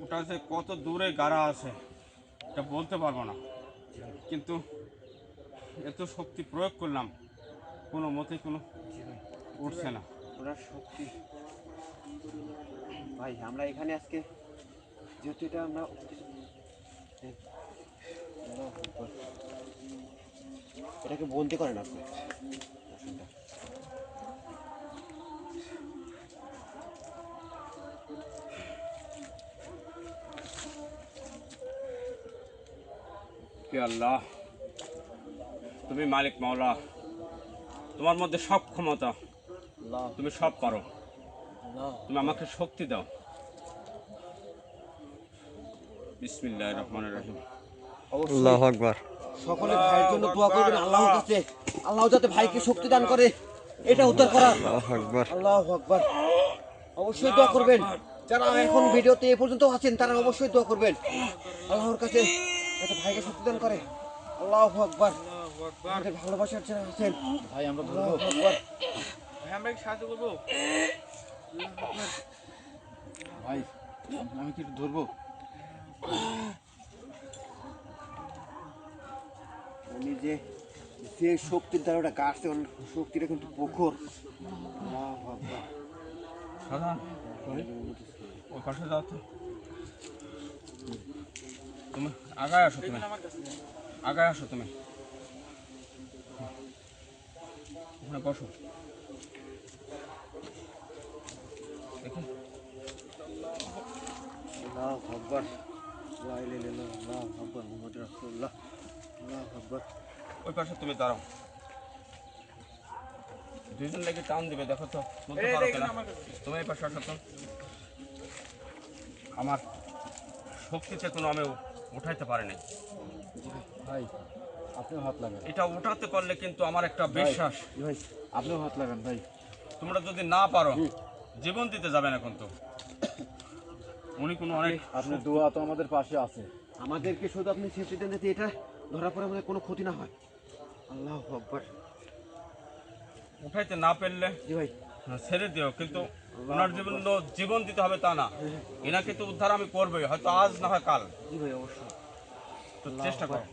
A: ওটা যে কত দূরে গাড়া আছে এটা বলতে পারবো না, কিন্তু এত শক্তি প্রয়োগ করলাম কোনো মতেই কোনো উঠছে না।
B: ওনার শক্তি ভাই, আমরা এখানে আজকে যেহেতু এটা আমরা এটাকে বন্দি করেন আপনি।
A: কে আল্লাহ, তুমি মালিক মাওলা, তোমার মধ্যে সব ক্ষমতা, তুমি সব পারো, তুমি আমাকে শক্তি দাও। বিসমিল্লাহির রহমানির রহিম।
C: আল্লাহু আকবার।
B: সকলে ভাইয়ের জন্য দোয়া করবেন আল্লাহর কাছে, আল্লাহ যাতে ভাইকে শক্তি দান করে এটা উদ্ধার করার।
C: আল্লাহু আকবার।
B: আল্লাহু আকবার। অবশ্যই দোয়া করবেন, যারা এখন ভিডিওতে এ পর্যন্ত আছেন তারা অবশ্যই দোয়া করবেন আল্লাহর কাছে যাতে ভাইকে শক্তি দান করে। আল্লাহু আকবার। আমাদের ভালোবাসার যারা আছেন
D: ভাই আমরা
B: আল্লাহু
D: ধরবো
B: আকবার।
E: আমরা কি সাহায্য করবো?
D: ভাই, আমি কি একটু ধরবো?
B: উনি যে যে শক্তির দ্বারা ওটা কাটছে ওর শক্তিটা কিন্তু প্রখর। আল্লাহু আকবার।
A: সাধারণ ওই পাশে যাও তো, তুমি আগায় আসো, তুমি আগায় আসো, তুমি ওখানে বসো। দেখি
B: আল্লাহু আকবার লা ইলাহা ইল্লাল্লাহ আল্লাহু আকবার মুহাম্মাদুর রাসূলুল্লাহ আল্লাহু আকবার।
A: ওই পাশে তুমি দাঁড়াও, দুইজন লেগে টান দিবে, দেখো তো তুলতে পারো কিনা। তুমি এই পাশে আসো তো। আমার শক্তিতে কোনো আমি উঠাইতে পারিনি।
D: ভাই আপনিও হাত লাগান
A: এটা উঠাতে পারলে কিন্তু আমার একটা বিশ্বাস,
D: ভাই, আপনিও হাত লাগান ভাই।
A: তোমরা যদি না পারো জীবন দিতে যাবে না কিন্তু। উনি কোনো অনেক
D: আপনার দোয়া তো আমাদের পাশে আছে।
B: আমাদেরকে শুধু আপনি সেফটি দেন যাতে এটা ধরা পড়ে আমাদের কোনো ক্ষতি না হয়। আল্লাহু আকবার।
A: উঠাইতে না পারলে
B: জি ভাই,
A: ছেড়ে দিও, কিন্তু ওনার জীবন দিতে হবে তা না। এনাকে তো উদ্ধার আমি করবোই, হয়তো আজ না হয় কাল।
B: জি ভাই, অবশ্যই
A: তো চেষ্টা করো।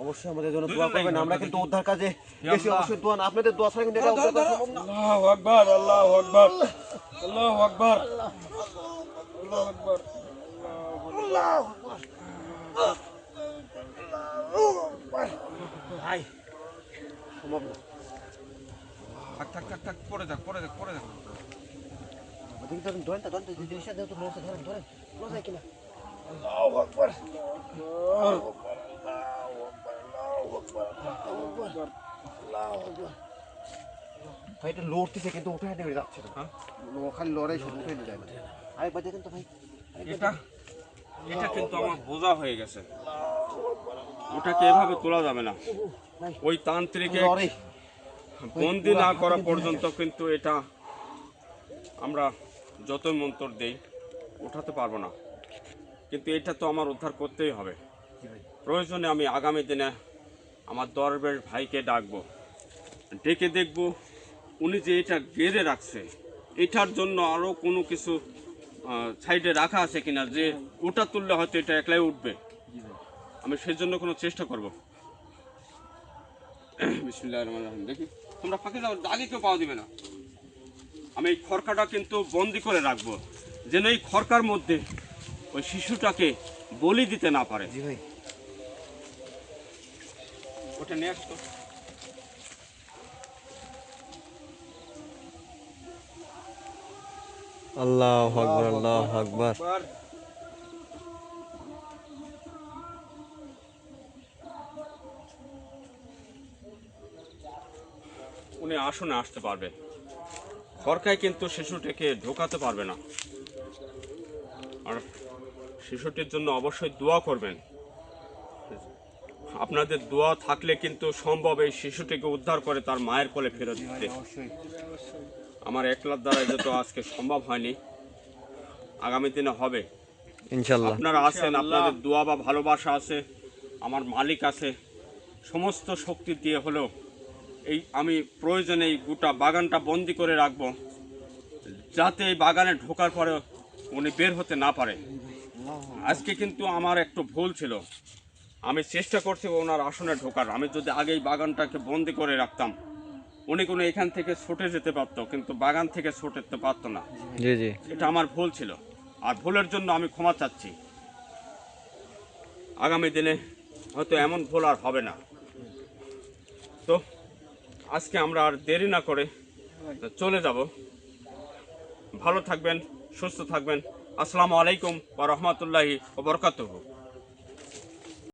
B: অবশ্যই আমাদের জন্য
A: দুইজন
B: দোয়া করবেন।
A: লাগবে,
B: আমরা
A: আমরা
B: কিন্তু
A: দেখি।
B: উদ্ধার কাজে
A: ইয়া
B: বেশি
A: আল্লাহ।
B: অবশ্যই দোয়া না, আপনাদের দোয়া ছাড়া কিন্তু এটা উদ্ধার করা সম্ভব না।
E: আল্লাহু আকবার, আল্লাহু আকবার, আল্লাহু আকবার, আল্লাহু আকবার।
B: ভাই সম্ভব না।
A: থাক থাক থাক থাক, পড়ে যাক পড়ে যাক পড়ে যাক।
B: ওদিকে ধরেন ধরেন ধরেন তো জিনিসটা যেহেতু রয়েছে ধরেন ধরেন রোজ হয় কিনা।
E: আল্লাহু আকবার,
B: ভাই এটা লড়তেছে কিন্তু উঠে নেমে যাচ্ছে না।
A: হ্যাঁ?
B: খালি লড়াই শুধু উঠে নিয়ে যায় না। আরেকবার দেখেন তো ভাই।
A: এটা এটা কিন্তু আমার বোঝা হয়ে গেছে, ওটাকে এভাবে তোলা যাবে না। ওই তান্ত্রিকে
B: লড়াই
A: বন্দি না করা পর্যন্ত কিন্তু এটা আমরা যতই মন্ত্র দেই উঠাতে পারবো না। কিন্তু এটা তো আমার উদ্ধার করতেই হবে। প্রয়োজনে আমি আগামী দিনে আমার দরবেশ ভাইকে ডাকবো, ডেকে দেখব উনি যে এটা গেড়ে রাখছে এটার জন্য আরও কোনো কিছু সাইডে রাখা আছে কিনা, যে ওটা তুললে হয়তো এটা একলাই উঠবে। আমি সেই জন্য কোনো চেষ্টা করব। বিসমিল্লাহির রহমানির রহিম। দেখি তোমরা ফাঁকে যাও, আগে কেউ পাওয়া দিবে না। আমি এই খড়কাটা কিন্তু বন্দি করে রাখবো, যেন এই খড়কার মধ্যে ওই শিশুটাকে বলি দিতে না পারে।
B: জি ভাই,
A: ওটা নিয়ে আসতো।
C: আল্লাহু আকবার, আল্লাহু আকবার।
A: উনি আসনে আসতে পারবে, খড়কায় কিন্তু শিশুটিকে ঢোকাতে পারবে না। আর শিশুটির জন্য অবশ্যই দোয়া করবেন। আপনাদের দোয়া থাকলে কিন্তু সম্ভব এই শিশুটিকে উদ্ধার করে তার মায়ের কোলে ফেরত দিতে। আমার একলার দ্বারা এটা তো আজকে সম্ভব হয়নি, আগামী দিনে হবে।
C: ইনশাল্লাহ।
A: আপনারা আছেন, আপনাদের দোয়া বা ভালোবাসা আছে, আমার মালিক আছে, সমস্ত শক্তি দিয়ে হলেও এই আমি প্রয়োজনে এই গোটা বাগানটা বন্দি করে রাখবো, যাতে এই বাগানে ঢোকার পরে উনি বের হতে না পারে। আজকে কিন্তু আমার একটু ভুল ছিল, আমি চেষ্টা করছি ওনার আসনে ঢোকার। আমি যদি আগে এই বাগানটাকে বন্দি করে রাখতাম উনি কোনো এখান থেকে ছুটে যেতে পারতো, কিন্তু বাগান থেকে ছুটে যেতে পারতো না।
C: জি জি।
A: এটা আমার ভুল ছিল, আর ভুলের জন্য আমি ক্ষমা চাচ্ছি। আগামী দিনে হয়তো এমন ভুল আর হবে না। তো আজকে আমরা আর দেরি না করে চলে যাব। ভালো থাকবেন, সুস্থ থাকবেন। আসসালামু আলাইকুম ওয়া রাহমাতুল্লাহি ওয়া বারাকাতুহু।